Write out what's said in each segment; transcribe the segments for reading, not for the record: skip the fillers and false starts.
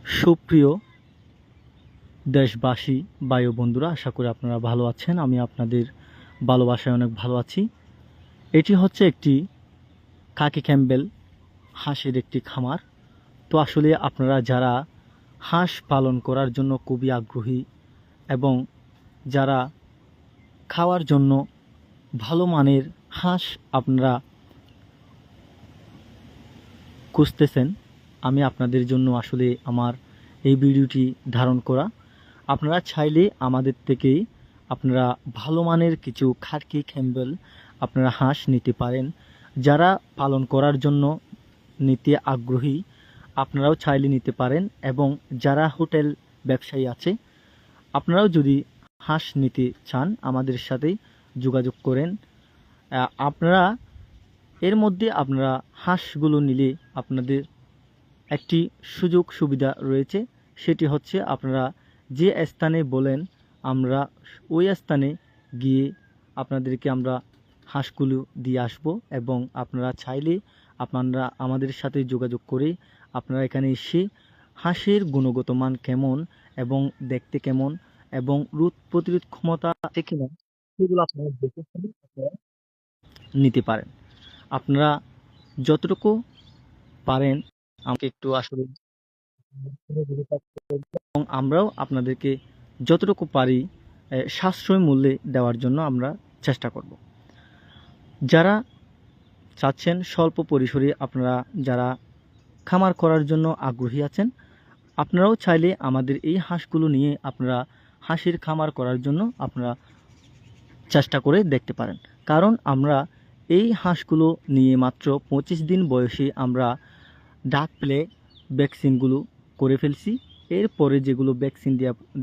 সুপ্রিয় দেশবাসী, বায়ু বন্ধুরা, আশা করি আপনারা ভালো আছেন। আমি আপনাদের ভালোবাসায় অনেক ভালো আছি। এটি হচ্ছে একটি কাকি ক্যাম্বেল হাঁসের একটি খামার। তো আসলে আপনারা যারা হাঁস পালন করার জন্য খুবই আগ্রহী এবং যারা খাওয়ার জন্য ভালো মানের হাঁস আপনারা খুঁজতেছেন, আমি আপনাদের জন্য আসলে আমার এই ভিডিওটি ধারণ করা। আপনারা চাইলে আমাদের থেকে আপনারা ভালো মানের কিছু খাকি ক্যাম্বেল আপনারা হাঁস নিতে পারেন। যারা পালন করার জন্য নিতে আগ্রহী আপনারাও চাইলে নিতে পারেন, এবং যারা হোটেল ব্যবসায়ী আছে আপনারাও যদি হাঁস নিতে চান আমাদের সাথে যোগাযোগ করেন। আপনারা এর মধ্যে আপনারা হাঁসগুলো নিলে আপনাদের একটি সুযোগ সুবিধা রয়েছে, সেটি হচ্ছে আপনারা যে স্থানে বলেন আমরা ওই স্থানে গিয়ে আপনাদেরকে আমরা হাঁসগুলো দিয়ে আসব, এবং আপনারা চাইলে আপনারা আমাদের সাথে যোগাযোগ করে আপনারা এখানে এসে হাঁসের গুণগত মান কেমন এবং দেখতে কেমন এবং রোগ প্রতিরোধ ক্ষমতা আছে কিনা সেগুলো আপনারা দেখে শুনে আপনারা নিতে পারেন। আপনারা যতটুকু পারেন আমাকে একটু আসলে এবং আমরাও আপনাদেরকে যতটুকু পারি সাশ্রয় মূল্যে দেওয়ার জন্য আমরা চেষ্টা করব। যারা চাচ্ছেন স্বল্প পরিসরে আপনারা যারা খামার করার জন্য আগ্রহী আছেন, আপনারাও চাইলে আমাদের এই হাঁসগুলো নিয়ে আপনারা হাঁসের খামার করার জন্য আপনারা চেষ্টা করে দেখতে পারেন। কারণ আমরা এই হাঁসগুলো নিয়ে মাত্র 25 দিন বয়সে আমরা ডাক প্লে ভ্যাকসিনগুলো করে ফেলছি। এরপরে যেগুলো ভ্যাকসিন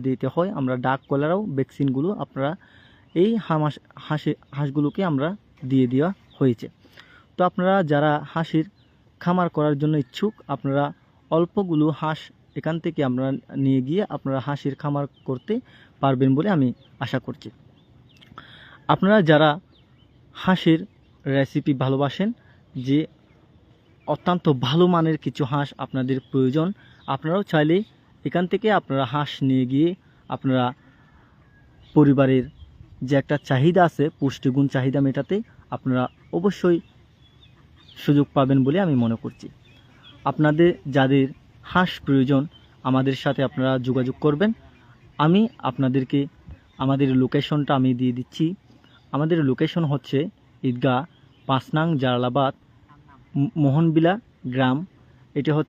দিতে হয় আমরা ডাক কলারাও ভ্যাকসিনগুলো আপনারা এই হাঁসগুলোকে আমরা দিয়ে দেওয়া হয়েছে। তো আপনারা যারা হাঁসের খামার করার জন্য ইচ্ছুক আপনারা অল্পগুলো হাঁস এখান থেকে আমরা নিয়ে গিয়ে আপনারা হাঁসের খামার করতে পারবেন বলে আমি আশা করছি। আপনারা যারা হাঁসের রেসিপি ভালোবাসেন, যে অত্যন্ত ভালো মানের কিছু হাঁস আপনাদের প্রয়োজন, আপনারাও চাইলে এখান থেকে আপনারা হাঁস নিয়ে গিয়ে আপনারা পরিবারের যে একটা চাহিদা আছে পুষ্টিগুণ চাহিদা মেটাতে আপনারা অবশ্যই সুযোগ পাবেন বলে আমি মনে করছি। আপনাদের যাদের হাঁস প্রয়োজন আমাদের সাথে আপনারা যোগাযোগ করবেন। আমি আপনাদেরকে আমাদের লোকেশনটা আমি দিয়ে দিচ্ছি। আমাদের লোকেশন হচ্ছে ঈদগাহ 5 নং জালালাবাদ মোহনবিলা গ্রাম। এটা হচ্ছে